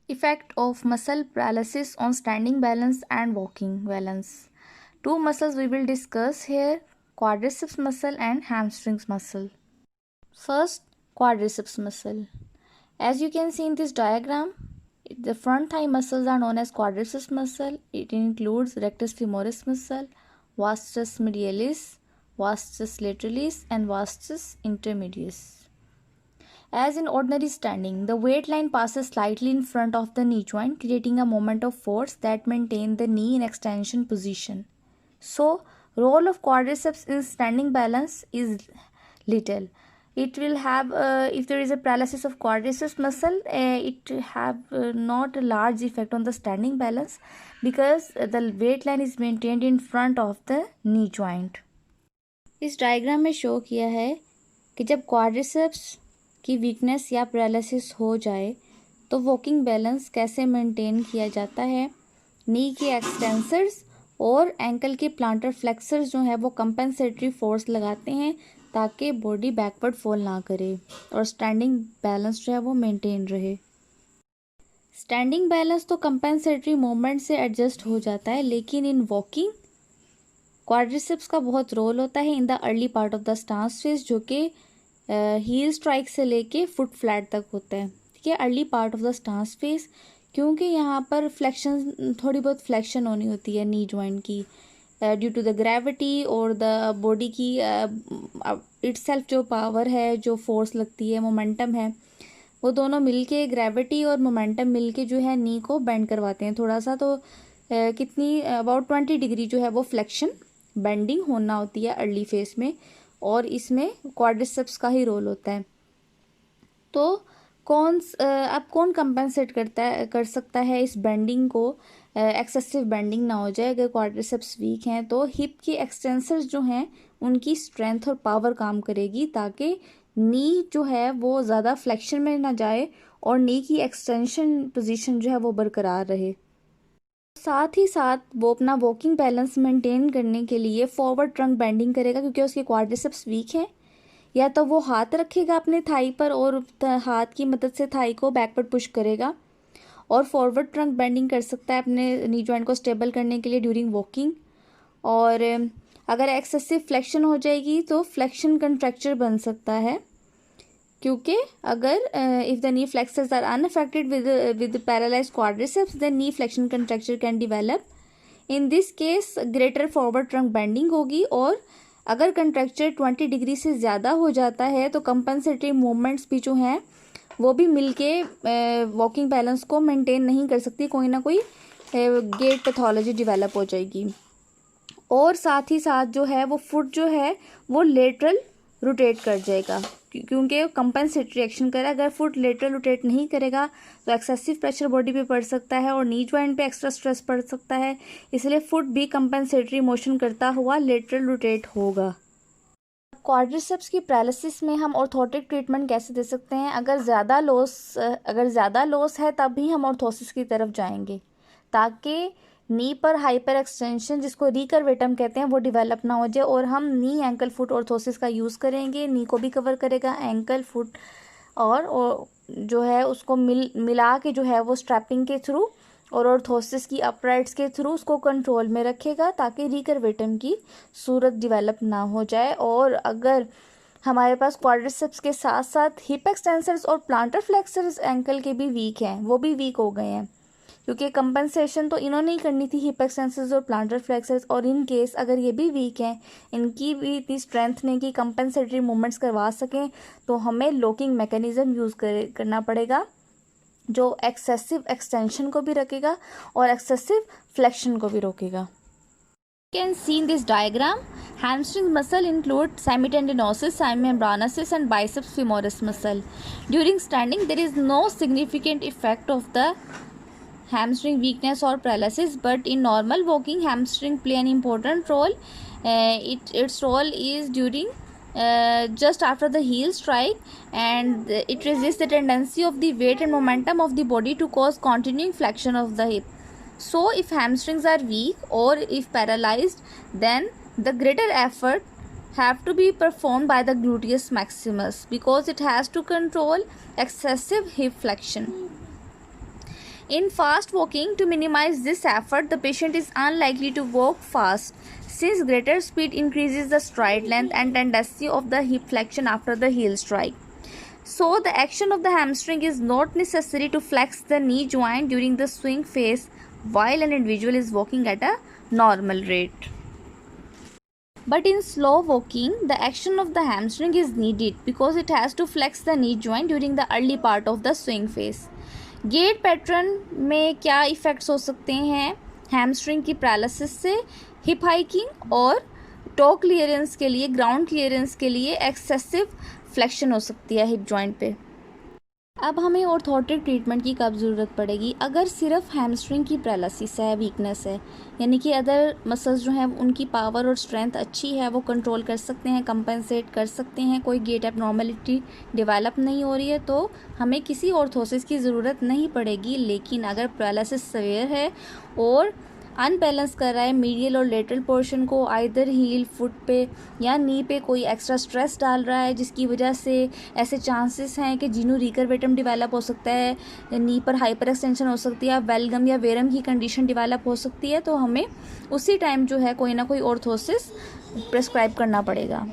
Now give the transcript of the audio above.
Effect of muscle paralysis on standing balance and walking balance. Two muscles we will discuss here: quadriceps muscle and hamstrings muscle. First, quadriceps muscle. As you can see in this diagram, the front thigh muscles are known as quadriceps muscle. It includes rectus femoris muscle, vastus medialis, vastus lateralis, and vastus intermedius. As in ordinary standing, the weight line passes slightly in front of the knee joint, creating a moment of force that maintains the knee in extension position. So, role of quadriceps in standing balance is little. It will have, if there is a paralysis of quadriceps muscle, it have not a large effect on the standing balance because the weight line is maintained in front of the knee joint. इस diagram में show किया है कि जब quadriceps की weakness या paralysis हो जाए तो वॉकिंग बैलेंस कैसे मेंटेन किया जाता है। नी के एक्सटेंसर्स और एंकल के प्लांटर फ्लेक्सर्स जो है वो कंपेंसेटरी फोर्स लगाते हैं ताकि बॉडी बैकवर्ड फॉल ना करे और स्टैंडिंग बैलेंस जो है वो मेंटेन रहे। स्टैंडिंग बैलेंस तो कंपेंसेटरी मूवमेंट से एडजस्ट हो जाता है, लेकिन इन वॉकिंग क्वाड्रिसेप्स का बहुत रोल होता है in the early part of the stance phase, जो कि हील स्ट्राइक से लेके फुट फ्लैट तक होता है। ठीक है, early part of the stance phase, क्योंकि यहाँ पर फ्लेक्शन, थोड़ी बहुत फ्लेक्शन होनी होती है नी जॉइंट की ड्यू टू द ग्रेविटी और द बॉडी की इटसेल्फ जो पावर है, जो फोर्स लगती है, मोमेंटम है, वो दोनों मिलके, ग्रेविटी और मोमेंटम मिलके जो है नी को बेंड करवाते हैं थोड़ा सा। तो कितनी अबाउट 20 डिग्री जो है वो फ्लेक्शन बेंडिंग होना होती है अर्ली फेज में, और इसमें क्वाड्रिसेप्स का ही रोल होता है। तो अब कौन कंपेंसेट कर सकता है इस बेंडिंग को, एक्सेसिव बेंडिंग ना हो जाए। अगर क्वाड्रिसेप्स वीक हैं तो हिप के एक्सटेंसर्स जो हैं उनकी स्ट्रेंथ और पावर काम करेगी ताकि नी जो है वो ज़्यादा फ्लेक्शन में ना जाए और नी की एक्सटेंशन पोजीशन जो है वो बरकरार रहे। साथ ही साथ वो अपना वॉकिंग बैलेंस मेंटेन करने के लिए फॉरवर्ड ट्रंक बेंडिंग करेगा, क्योंकि उसके क्वाड्रिसेप्स वीक हैं। या तो वो हाथ रखेगा अपने थाई पर और हाथ की मदद से थाई को बैकवर्ड पुश करेगा, और फॉरवर्ड ट्रंक बेंडिंग कर सकता है अपने नी जॉइंट को स्टेबल करने के लिए ड्यूरिंग वॉकिंग। और अगर एक्सेसिव फ्लेक्शन हो जाएगी तो फ्लेक्शन कंट्रैक्चर बन सकता है, क्योंकि अगर if the knee flexors are unaffected with paralysed quadriceps then knee flexion contracture can develop. In this case greater forward trunk bending होगी, और अगर कंट्रैक्चर 20 डिग्री से ज़्यादा हो जाता है तो कंपनसेटरी मूवमेंट्स भी जो हैं वो भी मिलके वॉकिंग बैलेंस को मेंटेन नहीं कर सकती, कोई ना कोई गेट पैथोलॉजी डिवेलप हो जाएगी। और साथ ही साथ जो है वो फुट जो है वो लेटरल रोटेट कर जाएगा, क्योंकि कंपनसेटरी एक्शन करे। अगर फुट लेटरल रोटेट नहीं करेगा तो एक्सेसिव प्रेशर बॉडी पे पड़ सकता है और नी जॉइंट पे एक्स्ट्रा स्ट्रेस पड़ सकता है, इसलिए फुट भी कंपनसेटरी मोशन करता हुआ लेटरल रोटेट होगा। क्वाड्रिसेप्स की पैरालिसिस में हम ऑर्थोटिक ट्रीटमेंट कैसे दे सकते हैं। अगर ज़्यादा लॉस है तब भी हम ऑर्थोसिस की तरफ जाएंगे, ताकि नी पर हाइपर एक्सटेंशन, जिसको रिकर्वेटम कहते हैं, वो डेवलप ना हो जाए, और हम नी एंकल फुट ऑर्थोसिस का यूज़ करेंगे। नी को भी कवर करेगा, एंकल फुट और जो है उसको मिला के जो है वो स्ट्रैपिंग के थ्रू और ऑर्थोसिस की अपराइट्स के थ्रू उसको कंट्रोल में रखेगा, ताकि रिकर्वेटम की सूरत डेवलप ना हो जाए। और अगर हमारे पास क्वाड्रिसेप्स के साथ साथ हिप एक्सटेंसर्स और प्लांटर फ्लेक्सर्स एंकल के भी वीक हैं, वो भी वीक हो गए हैं, क्योंकि कंपनसेशन तो इन्होंने ही करनी थी, हिप एक्सटेंसर्स और प्लांटर फ्लेक्सर्स, और इन केस अगर ये भी वीक हैं, इनकी भी इतनी स्ट्रेंथ नहीं कि कंपनसेटरी मूवमेंट्स करवा सकें, तो हमें लॉकिंग मैकेनिज्म यूज़ करना पड़ेगा, जो एक्सेसिव एक्सटेंशन को भी रखेगा और एक्सेसिव फ्लेक्शन को भी रोकेगा। You can see in this diagram, hamstring muscle include semitendinosus, semimembranosus and biceps femoris muscle. During standing, there is no significant effect of the hamstring weakness or paralysis, but in normal walking, hamstring play an important role. Its role is during just after the heel strike, and it resists the tendency of the weight and momentum of the body to cause continuing flexion of the hip. So if hamstrings are weak or if paralyzed, then the greater effort have to be performed by the gluteus maximus, because it has to control excessive hip flexion. In fast walking, to minimize this effort, the patient is unlikely to walk fast, since greater speed increases the stride length and tendency of the hip flexion after the heel strike. So, the action of the hamstring is not necessary to flex the knee joint during the swing phase while an individual is walking at a normal rate. But in slow walking, the action of the hamstring is needed because it has to flex the knee joint during the early part of the swing phase. Gait pattern में क्या effects हो सकते हैं hamstring की paralysis से? Hip hiking और to clearance के लिए, ग्राउंड क्लियरेंस के लिए एक्सेसिव फ्लेक्शन हो सकती है हिप जॉइंट पे। अब हमें ऑर्थोटिक ट्रीटमेंट की कब ज़रूरत पड़ेगी? अगर सिर्फ हैमस्ट्रिंग की पैरालिसिस है, वीकनेस है, यानी कि अदर मसल्स जो हैं उनकी पावर और स्ट्रेंथ अच्छी है, वो कंट्रोल कर सकते हैं, कंपनसेट कर सकते हैं, कोई गेट एबनॉर्मलिटी डेवलप नहीं हो रही है, तो हमें किसी ऑर्थोसिस की ज़रूरत नहीं पड़ेगी। लेकिन अगर पैरालिसिस सवेयर है और अनबैलेंस कर रहा है मीडियल और लेटरल पोर्शन को, आइदर हील, फुट पे या नी पे कोई एक्स्ट्रा स्ट्रेस डाल रहा है, जिसकी वजह से ऐसे चांसेस हैं कि जीनू रिकर्वेटम डेवलप हो सकता है, नी पर हाइपर एक्सटेंशन हो सकती है, वेलगम या वेरम की कंडीशन डेवलप हो सकती है, तो हमें उसी टाइम जो है कोई ना कोई ऑर्थोसिस प्रेस्क्राइब करना पड़ेगा।